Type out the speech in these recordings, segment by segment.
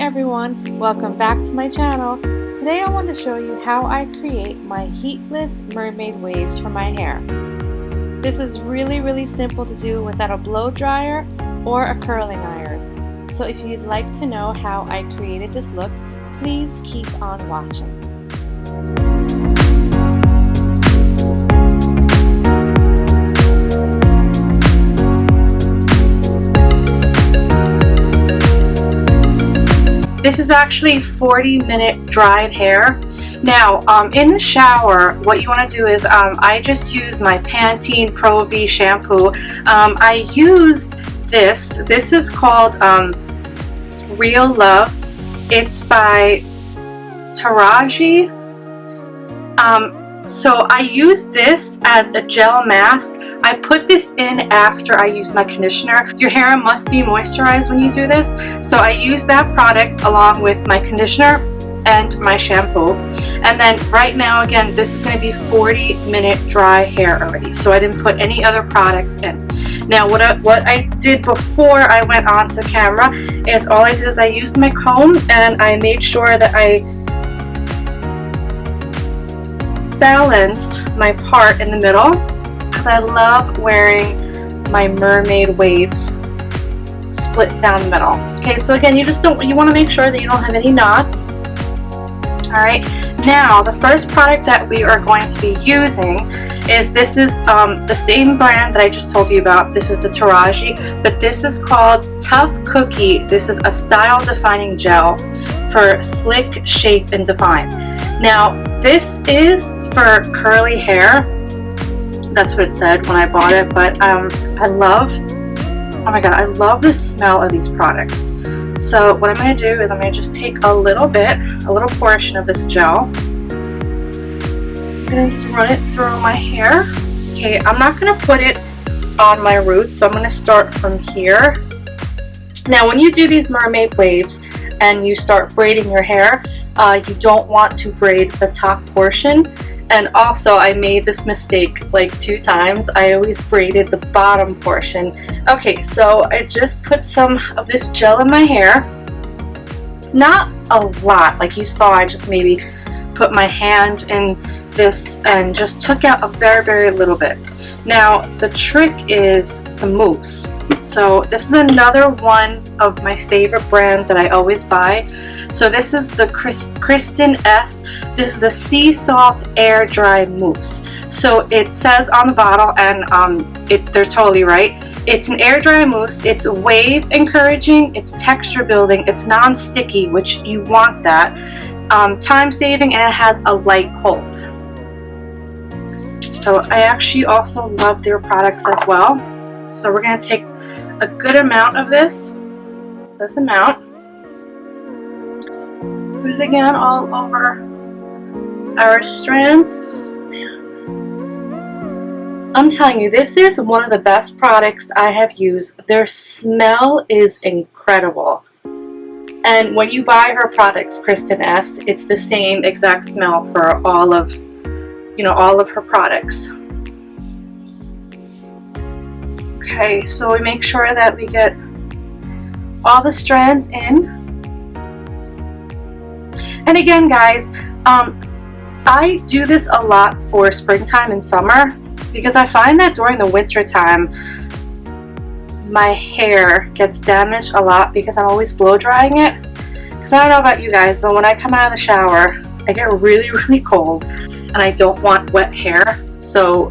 everyone, welcome back to my channel. Today I want to show you how I create my heatless mermaid waves for my hair. This is really simple to do without a blow dryer or a curling iron. So if you'd like to know how I created this look, please keep on watching. This is actually 40-minute dried hair. Now, in the shower, what you want to do is I just use my Pantene Pro V shampoo. I use this. This is called Real Love. It's by Taraji. So I use this as a gel mask. I put this in after I use my conditioner. Your hair must be moisturized when you do this. So I use that product along with my conditioner and my shampoo. And then right now, again, this is going to be 40-minute dry hair already. So I didn't put any other products in. Now what I did before I went on to camera is all I did is I used my comb and I made sure that I balanced my part in the middle because I love wearing my mermaid waves split down the middle. Okay, so again, you want to make sure that you don't have any knots. Alright, now the first product that we are going to be using is the same brand that I just told you about. This is the Taraji, but this is called Tough Cookie. This is a style defining gel for slick, shape, and define. Now this is for curly hair. That's what it said when I bought it, but I love the smell of these products. So what I'm going to do is I'm going to just take a little portion of this gel. I'm going to just run it through my hair. Okay, I'm not going to put it on my roots, so I'm going to start from here. Now when you do these mermaid waves and you start braiding your hair, you don't want to braid the top portion. And also I made this mistake like 2 times. I always braided the bottom portion. Okay, so I just put some of this gel in my hair. Not a lot, like you saw, I just maybe put my hand in this and just took out a very little bit. Now the trick is the mousse. So this is another one of my favorite brands that I always buy. So this is the Kristen S. This is the Sea Salt Air Dry Mousse. So it says on the bottle, and they're totally right. It's an air dry mousse. It's wave encouraging. It's texture building. It's non-sticky, which you want that. Time saving, and it has a light hold. So I actually also love their products as well. So we're going to take a good amount of this amount. Put it again all over our strands. I'm telling you, this is one of the best products I have used. Their smell is incredible. And when you buy her products, Kristen S., it's the same exact smell for all of her products. Okay, so we make sure that we get all the strands in. And again, guys, I do this a lot for springtime and summer because I find that during the winter time my hair gets damaged a lot because I'm always blow drying it. Because I don't know about you guys, but when I come out of the shower I get really cold and I don't want wet hair, so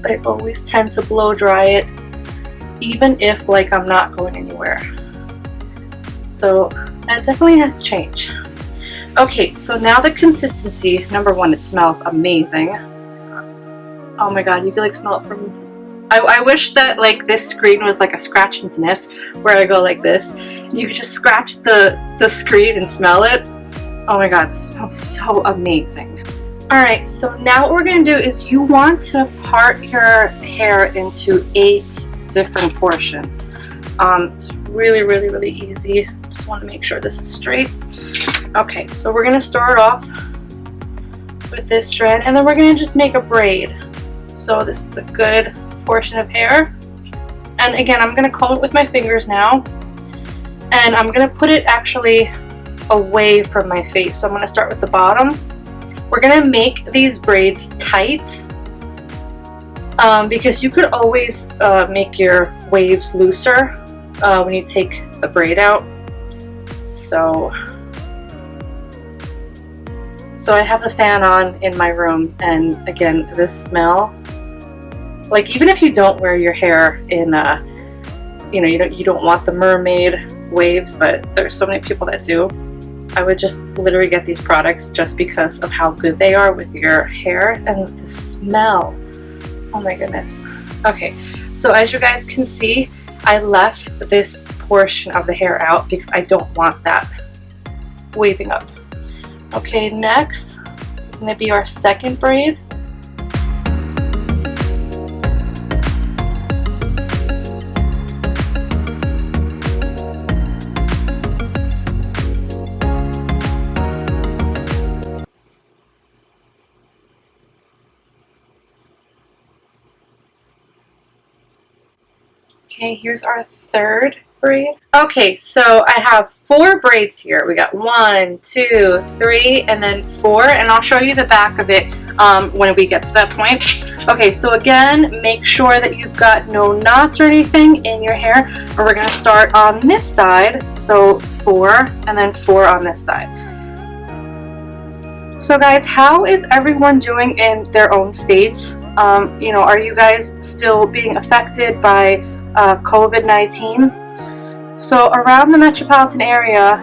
I always tend to blow dry it even if like I'm not going anywhere. So that definitely has to change. Okay, so now the consistency, number one, it smells amazing. Oh my god, you can like smell it from... I wish that like this screen was like a scratch and sniff where I go like this. You could just scratch the screen and smell it. Oh my god, it smells so amazing. Alright, so now what we're going to do is you want to part your hair into 8 different portions. It's really easy. Just want to make sure this is straight. Okay, so we're going to start off with this strand and then we're going to just make a braid. So this is a good portion of hair. And again, I'm going to comb it with my fingers now. And I'm going to put it actually away from my face. So I'm going to start with the bottom. We're going to make these braids tight because you could always make your waves looser when you take the braid out. So I have the fan on in my room, and again, this smell, like even if you don't wear your hair in you know, you don't want the mermaid waves, but there's so many people that do, I would just literally get these products just because of how good they are with your hair and the smell. Oh my goodness. Okay, so as you guys can see, I left this portion of the hair out because I don't want that waving up. Okay, next is going to be our second braid. Okay, here's our third braid. Okay, so I have 4 braids here. We got 1, 2, 3, and then 4, and I'll show you the back of it when we get to that point. Okay, so again, make sure that you've got no knots or anything in your hair, and we're going to start on this side. So 4, and then 4 on this side. So guys, how is everyone doing in their own states? You know, are you guys still being affected by COVID-19? So around the metropolitan area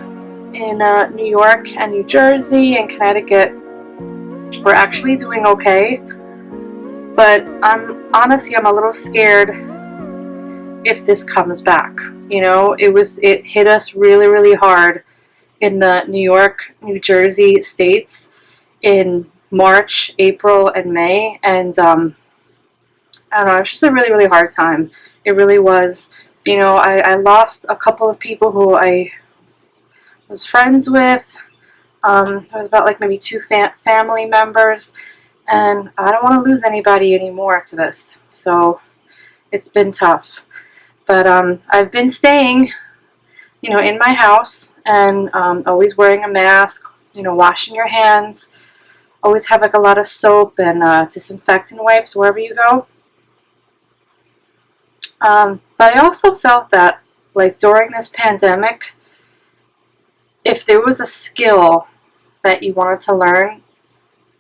in New York and New Jersey and Connecticut, we're actually doing okay. But I'm a little scared if this comes back. You know, it hit us really, really hard in the New York, New Jersey states in March, April, and May, and I don't know, it's just a really, really hard time. It really was. You know, I lost a couple of people who I was friends with. It was about like maybe 2 family members, and I don't want to lose anybody anymore to this. So it's been tough. But I've been staying, you know, in my house and always wearing a mask, you know, washing your hands. Always have like a lot of soap and disinfectant wipes wherever you go. But I also felt that, like, during this pandemic, if there was a skill that you wanted to learn,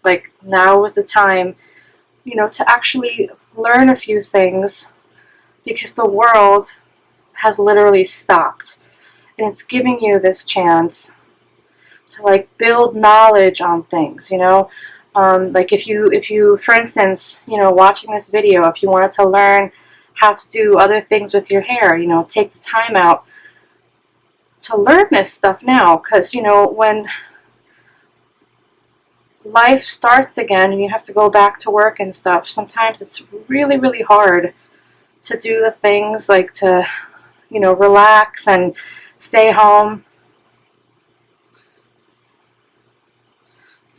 like, now was the time, you know, to actually learn a few things, because the world has literally stopped, and it's giving you this chance to, like, build knowledge on things, you know. Like, if you, for instance, you know, watching this video, if you wanted to learn how to do other things with your hair, you know, take the time out to learn this stuff now, because, you know, when life starts again and you have to go back to work and stuff, sometimes it's really, really hard to do the things like to, you know, relax and stay home.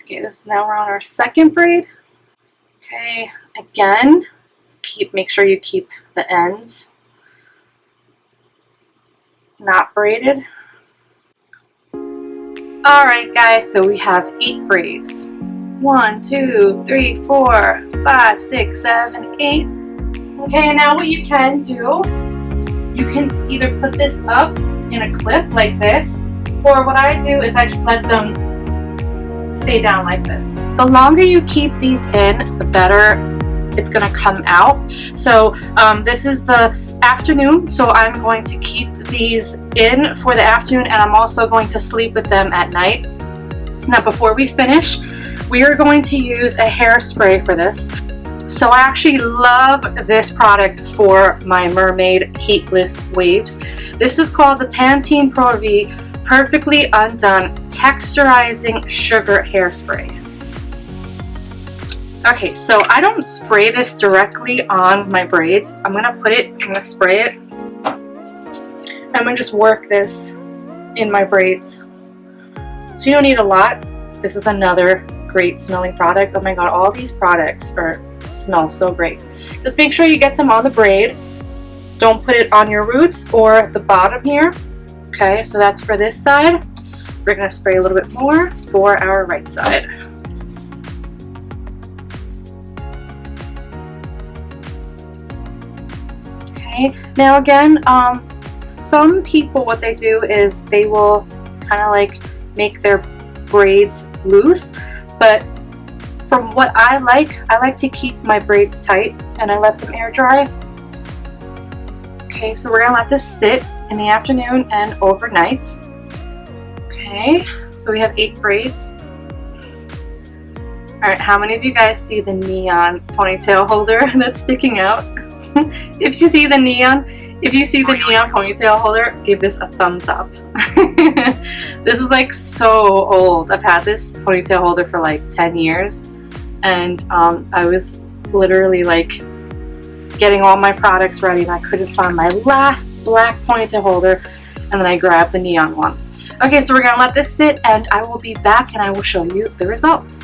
Okay, now we're on our second braid. Okay, again, make sure you keep the ends not braided. Alright guys, so we have 8 braids. 1, 2, 3, 4, 5, 6, 7, 8. Okay, and now what you can do, you can either put this up in a clip like this, or what I do is I just let them stay down like this. The longer you keep these in, the better it's gonna come out. So this is the afternoon, so I'm going to keep these in for the afternoon, and I'm also going to sleep with them at night. Now before we finish, we are going to use a hairspray for this. So I actually love this product for my mermaid heatless waves. This is called the Pantene Pro V Perfectly Undone Texturizing Sugar Hairspray. Okay, so I don't spray this directly on my braids. I'm gonna spray it. I'm gonna just work this in my braids. So you don't need a lot. This is another great smelling product. Oh my god, all these products smell so great. Just make sure you get them on the braid. Don't put it on your roots or the bottom here. Okay, so that's for this side. we're going to spray a little bit more for our right side. Okay, now again, some people, what they do is they will kind of like make their braids loose, but from what I like to keep my braids tight, and I let them air dry. Okay, so we're gonna let this sit in the afternoon and overnight. Okay, so we have 8 braids. All right, how many of you guys see the neon ponytail holder that's sticking out? If you see the neon ponytail holder, give this a thumbs up. This is like so old. I've had this ponytail holder for like 10 years, and I was literally like getting all my products ready and I couldn't find my last black ponytail holder, and then I grabbed the neon one. Okay, so we're gonna let this sit and I will be back and I will show you the results.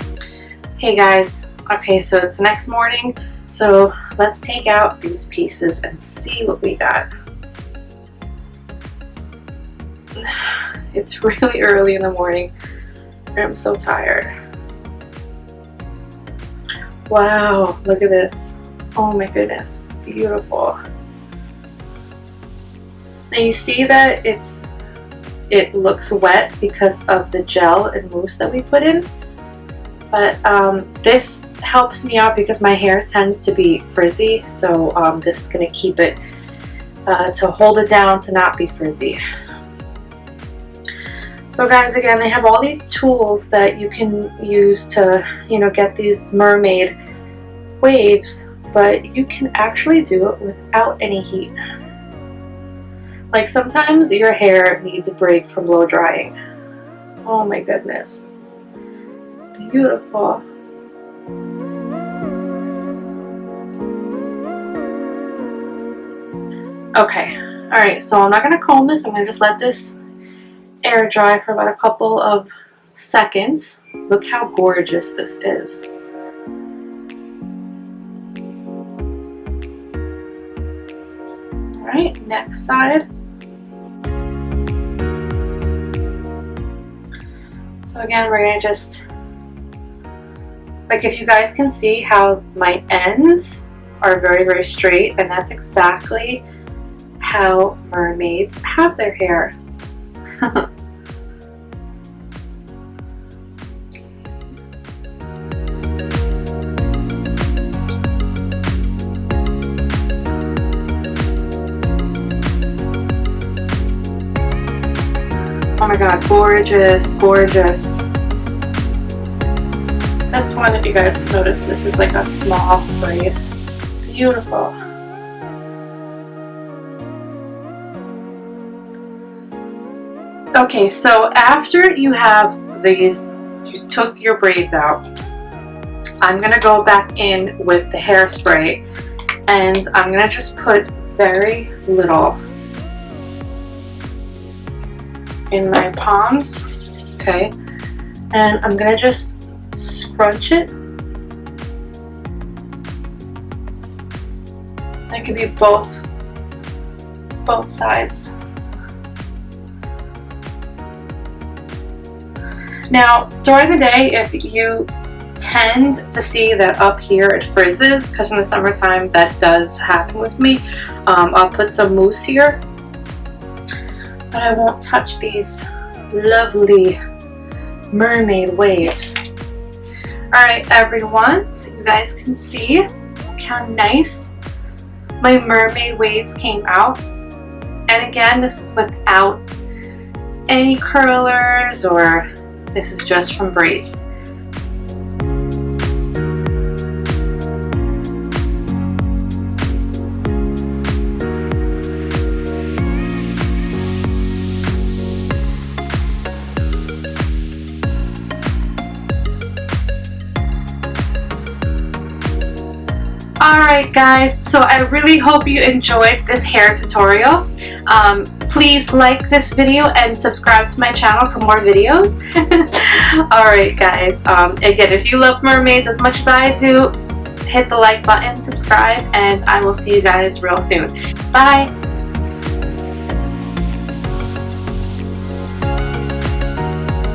Hey guys, okay, so it's the next morning, so let's take out these pieces and see what we got. It's really early in the morning and I'm so tired. Wow, look at this. Oh my goodness, beautiful. Now you see that it looks wet because of the gel and mousse that we put in, but this helps me out because my hair tends to be frizzy, so this is going to keep it to hold it down to not be frizzy. So guys, again, they have all these tools that you can use to, you know, get these mermaid waves, but you can actually do it without any heat. Like sometimes your hair needs a break from blow drying. Oh my goodness. Beautiful. Okay, alright, so I'm not going to comb this. I'm going to just let this air dry for about a couple of seconds. Look how gorgeous this is. Alright, next side. So again, we're going to just, like, if you guys can see how my ends are very, very straight, and that's exactly how mermaids have their hair. Oh my god, gorgeous, gorgeous. This one, if you guys notice, this is like a small braid. Beautiful. Okay, so after you have these, you took your braids out, I'm gonna go back in with the hairspray, and I'm gonna just put very little in my palms, okay, and I'm gonna just scrunch it. It could be both sides. Now, during the day, if you tend to see that up here it frizzes, because in the summertime that does happen with me, I'll put some mousse here. But I won't touch these lovely mermaid waves. Alright everyone, so you guys can see, look how nice my mermaid waves came out. And again, this is without any curlers, or this is just from braids. Alright guys, so I really hope you enjoyed this hair tutorial. Please like this video and subscribe to my channel for more videos. Alright guys, again, if you love mermaids as much as I do, hit the like button, subscribe, and I will see you guys real soon. Bye!